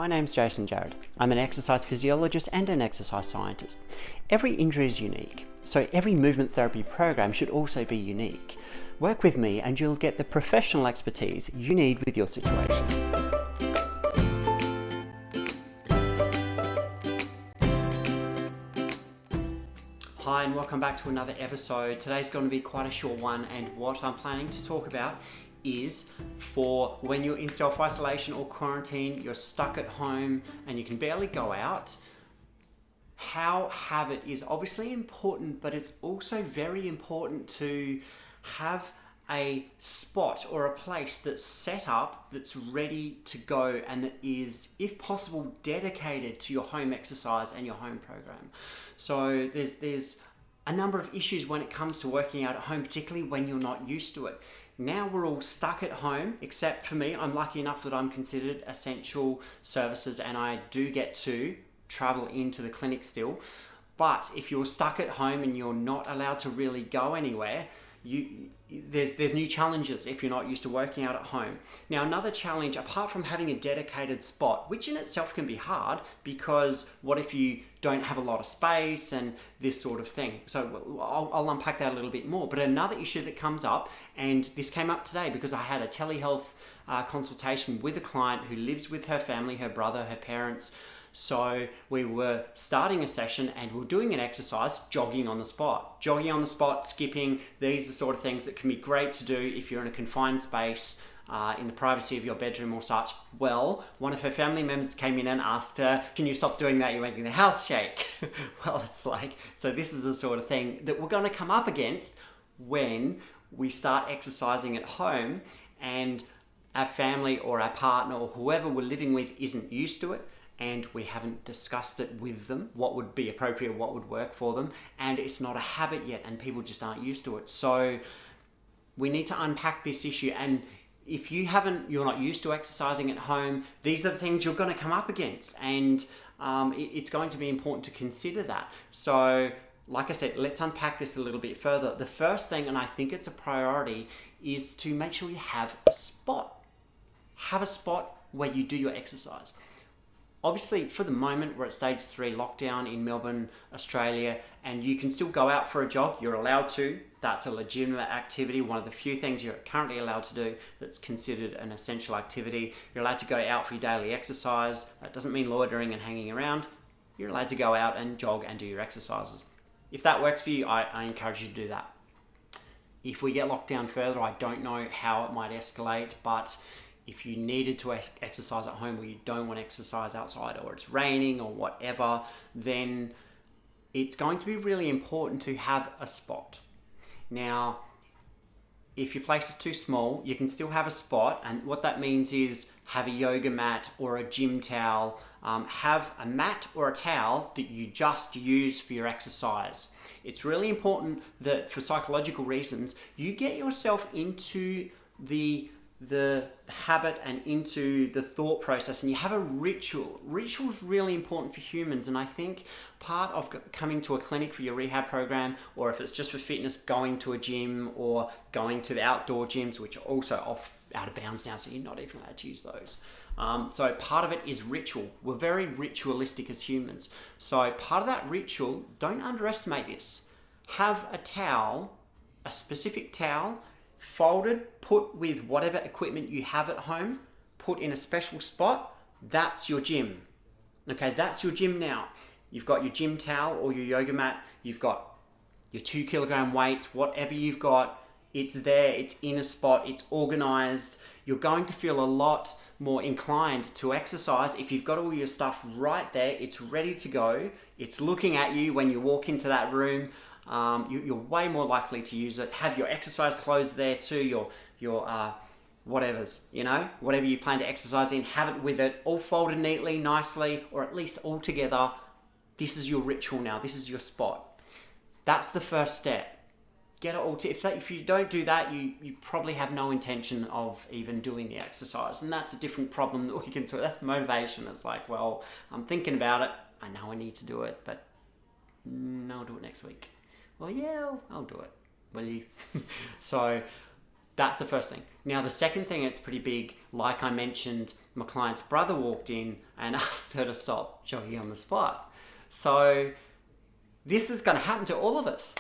My name's Jason Jarrett. I'm an exercise physiologist and an exercise scientist. Every injury is unique, so every movement therapy program should also be unique. Work with me and you'll get the professional expertise you need with your situation. Hi and welcome back to another episode. Today's going to be quite a short one, and what I'm planning to talk about is for when you're in self-isolation or quarantine, you're stuck at home and you can barely go out. How habit is obviously important, but it's also very important to have a spot or a place that's set up, that's ready to go, and that is, if possible, dedicated to your home exercise and your home program. So there's a number of issues when it comes to working out at home, particularly when you're not used to it. Now we're all stuck at home, except for me. I'm lucky enough that I'm considered essential services and I do get to travel into the clinic still. But if you're stuck at home and you're not allowed to really go anywhere, there's new challenges if you're not used to working out at home. Now, another challenge, apart from having a dedicated spot, which in itself can be hard, because what if you don't have a lot of space and this sort of thing? So I'll unpack that a little bit more. But another issue that comes up, and this came up today because I had a telehealth consultation with a client who lives with her family, her brother, her parents. So we were starting a session and we're doing an exercise, jogging on the spot. Jogging on the spot, skipping, these are the sort of things that can be great to do if you're in a confined space, in the privacy of your bedroom or such. Well, one of her family members came in and asked her, can you stop doing that? You're making the house shake. Well, it's like, so this is the sort of thing that we're going to come up against when we start exercising at home and our family or our partner or whoever we're living with isn't used to it, and we haven't discussed it with them, what would be appropriate, what would work for them, and it's not a habit yet and people just aren't used to it. So we need to unpack this issue, and if you're not used to exercising at home, these are the things you're going to come up against, and it's going to be important to consider that. So like I said, let's unpack this a little bit further. The first thing, and I think it's a priority, is to make sure you have a spot. Have a spot where you do your exercise. Obviously, for the moment, we're at stage 3 lockdown in Melbourne, Australia, and you can still go out for a jog. You're allowed to. That's a legitimate activity. One of the few things you're currently allowed to do that's considered an essential activity. You're allowed to go out for your daily exercise. That doesn't mean loitering and hanging around. You're allowed to go out and jog and do your exercises. If that works for you, I encourage you to do that. If we get locked down further, I don't know how it might escalate, but if you needed to exercise at home or you don't want to exercise outside, or it's raining or whatever, then it's going to be really important to have a spot. Now, if your place is too small, you can still have a spot, and what that means is have a yoga mat or a gym towel. Have a mat or a towel that you just use for your exercise. It's really important that, for psychological reasons, you get yourself into the habit and into the thought process, and you have a ritual. Ritual is really important for humans, and I think part of coming to a clinic for your rehab program, or if it's just for fitness, going to a gym or going to the outdoor gyms, which are also out of bounds now, so you're not even allowed to use those. So part of it is ritual. We're very ritualistic as humans. So part of that ritual, don't underestimate this. Have a towel, a specific towel, folded, put with whatever equipment you have at home, put in a special spot. That's your gym. Okay, that's your gym now. You've got your gym towel or your yoga mat, you've got your 2 kilogram weights, whatever you've got, it's there, it's in a spot, it's organized. You're going to feel a lot more inclined to exercise if you've got all your stuff right there, it's ready to go, it's looking at you when you walk into that room. You're way more likely to use it. Have your exercise clothes there too, your whatever's, whatever you plan to exercise in, have it with it, all folded neatly, nicely, or at least all together. This is your ritual now. This is your spot. That's the first step. Get it all. If you don't do that, you probably have no intention of even doing the exercise, and that's a different problem that we can do. That's motivation. It's like, well, I'm thinking about it. I know I need to do it, but I'll do it next week. Well, yeah, I'll do it. Will you? So that's the first thing. Now, the second thing, it's pretty big. Like I mentioned, my client's brother walked in and asked her to stop jogging on the spot. So this is going to happen to all of us.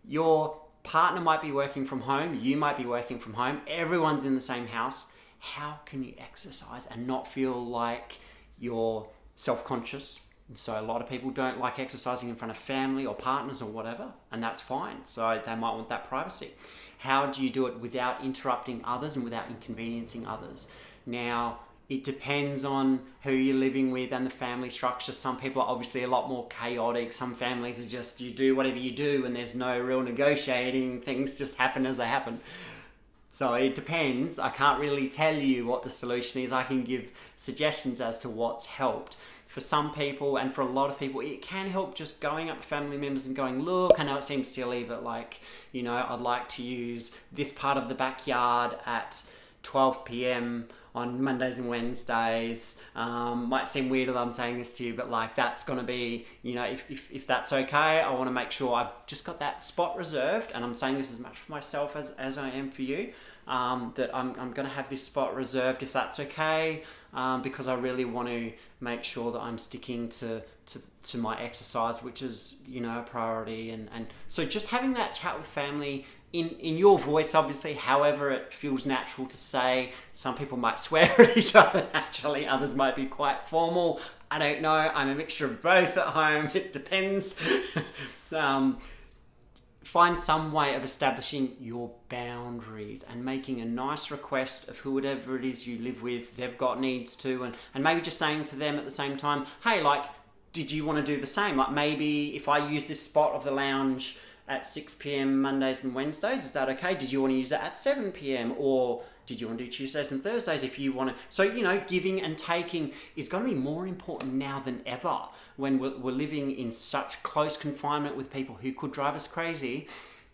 Your partner might be working from home. You might be working from home. Everyone's in the same house. How can you exercise and not feel like you're self-conscious? So a lot of people don't like exercising in front of family or partners or whatever, and that's fine. So they might want that privacy. How do you do it without interrupting others and without inconveniencing others? Now, it depends on who you're living with and the family structure. Some people are obviously a lot more chaotic. Some families are just, you do whatever you do and there's no real negotiating. Things just happen as they happen. So it depends. I can't really tell you what the solution is. I can give suggestions as to what's helped. For some people and for a lot of people, it can help just going up to family members and going, look, I know it seems silly, but like, you know, I'd like to use this part of the backyard at 12 p.m. on Mondays and Wednesdays. Might seem weird that I'm saying this to you, but like that's going to be, you know, if that's okay, I want to make sure I've just got that spot reserved, and I'm saying this as much for myself as I am for you, that I'm going to have this spot reserved if that's okay, because I really want to make sure that I'm sticking to my exercise, which is, you know, a priority. And so just having that chat with family in your voice, obviously, however it feels natural to say. Some people might swear at each other naturally, others might be quite formal. I don't know. I'm a mixture of both at home. It depends. Find some way of establishing your boundaries and making a nice request of whoever it is you live with. They've got needs too, and maybe just saying to them at the same time, hey, like, did you want to do the same? Like, maybe if I use this spot of the lounge at 6 p.m. Mondays and Wednesdays, is that okay? Did you want to use that at 7 p.m. or did you want to do Tuesdays and Thursdays if you want to? So, you know, giving and taking is going to be more important now than ever when we're living in such close confinement with people who could drive us crazy.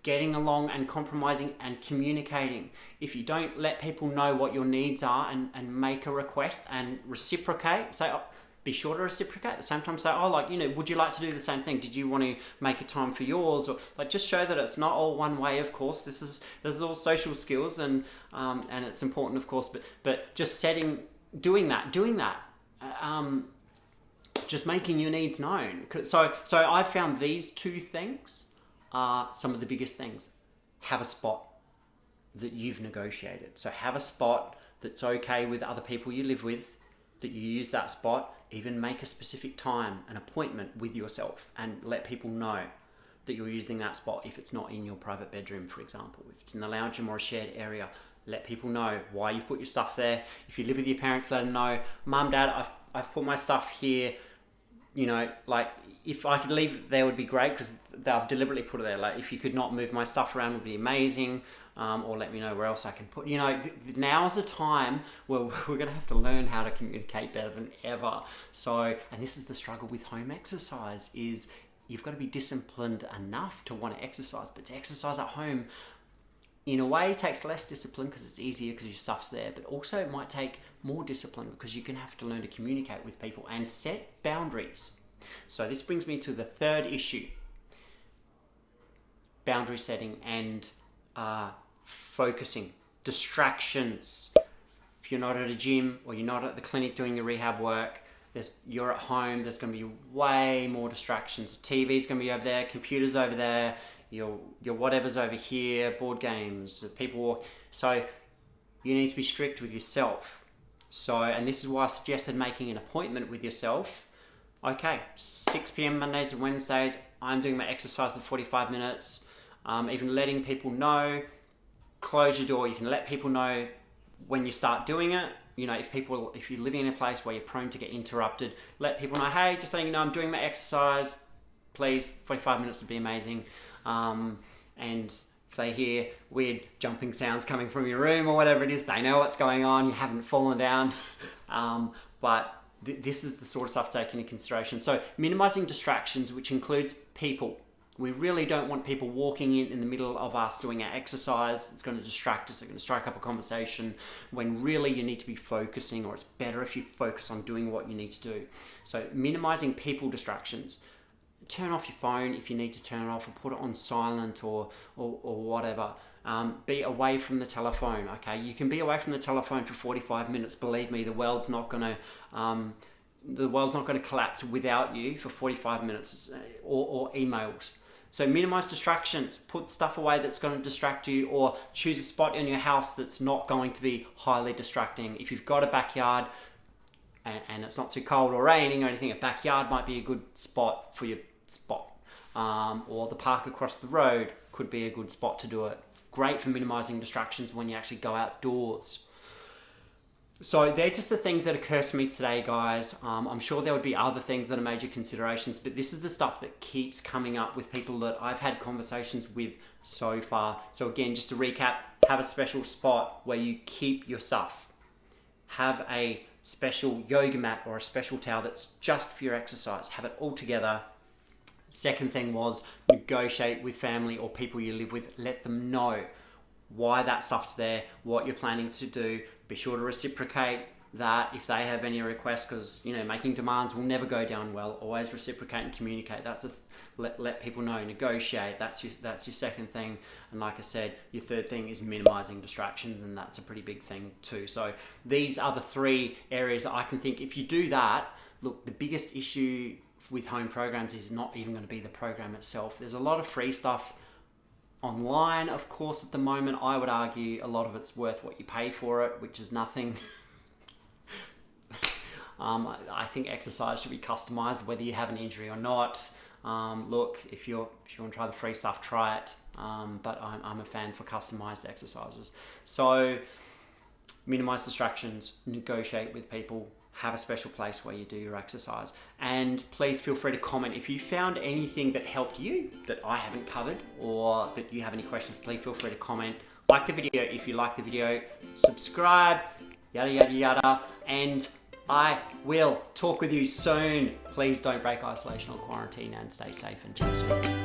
Getting along and compromising and communicating. If you don't let people know what your needs are and make a request and reciprocate, say, oh, be sure to reciprocate. At the same time, say, oh, like, you know, would you like to do the same thing? Did you want to make a time for yours? Or like, just show that it's not all one way. Of course, this is all social skills, and it's important, of course. But just doing that, just making your needs known. So I found these two things are some of the biggest things. Have a spot that you've negotiated. So have a spot that's okay with other people you live with, that you use that spot. Even make a specific time, an appointment with yourself, and let people know that you're using that spot. If it's not in your private bedroom, for example, if it's in the lounge room or a shared area, let people know why you've put your stuff there. If you live with your parents, let them know, Mum, Dad, I've put my stuff here. You know, like, if I could leave it there would be great, because I've deliberately put it there. Like, if you could not move my stuff around, would be amazing. Or let me know where else I can put. You know, now's the time where we're going to have to learn how to communicate better than ever. So, and this is the struggle with home exercise, is you've got to be disciplined enough to want to exercise, but to exercise at home, in a way, takes less discipline because it's easier because your stuff's there, but also it might take more discipline because you're going to have to learn to communicate with people and set boundaries. So this brings me to the third issue: boundary setting and focusing. Distractions. If you're not at a gym or you're not at the clinic doing your rehab work, you're at home, there's going to be way more distractions. TV's going to be over there, computer's over there, your whatever's over here, board games, people walk. So you need to be strict with yourself. So, and this is why I suggested making an appointment with yourself. Okay, 6 p.m. Mondays and Wednesdays, I'm doing my exercise for 45 minutes. Even letting people know. Close your door. You can let people know when you start doing it. You know, if you're living in a place where you're prone to get interrupted, let people know, hey, just saying, you know, I'm doing my exercise. Please, 45 minutes would be amazing. And if they hear weird jumping sounds coming from your room or whatever it is, they know what's going on. You haven't fallen down. But this is the sort of stuff taken into consideration. So minimizing distractions, which includes people. We really don't want people walking in the middle of us doing our exercise. It's going to distract us. It's going to strike up a conversation when really you need to be focusing, or it's better if you focus on doing what you need to do. So minimizing people distractions. turn off your phone if you need to turn it off, or put it on silent, or whatever. Be away from the telephone. Okay, you can be away from the telephone for 45 minutes. Believe me, the world's not going to collapse without you for 45 minutes, or emails. So minimize distractions. Put stuff away that's going to distract you, or choose a spot in your house that's not going to be highly distracting. If you've got a backyard and it's not too cold or raining or anything, a backyard might be a good spot for your spot. Or the park across the road could be a good spot to do it. Great for minimizing distractions when you actually go outdoors. So they're just the things that occur to me today, guys. I'm sure there would be other things that are major considerations, but this is the stuff that keeps coming up with people that I've had conversations with so far. So again, just to recap, have a special spot where you keep your stuff. Have a special yoga mat or a special towel that's just for your exercise. Have it all together. Second thing was negotiate with family or people you live with. Let them know why that stuff's there, what you're planning to do. Be sure to reciprocate that if they have any requests, because making demands will never go down well. Always reciprocate and communicate. Let people know. Negotiate. That's your second thing. And like I said, your third thing is minimizing distractions, and that's a pretty big thing too. So these are the three areas that I can think. If you do that, look, the biggest issue with home programs is not even going to be the program itself. There's a lot of free stuff online, of course, at the moment. I would argue a lot of it's worth what you pay for it, which is nothing. I think exercise should be customized whether you have an injury or not. Look, if you want to try the free stuff, try it. But I'm a fan for customized exercises. So minimize distractions, negotiate with people, have a special place where you do your exercise. And please feel free to comment if you found anything that helped you that I haven't covered, or that you have any questions. Please feel free to comment. Like the video if you like the video, subscribe, yada yada yada, and I will talk with you soon. Please don't break isolation or quarantine, and stay safe and cheers.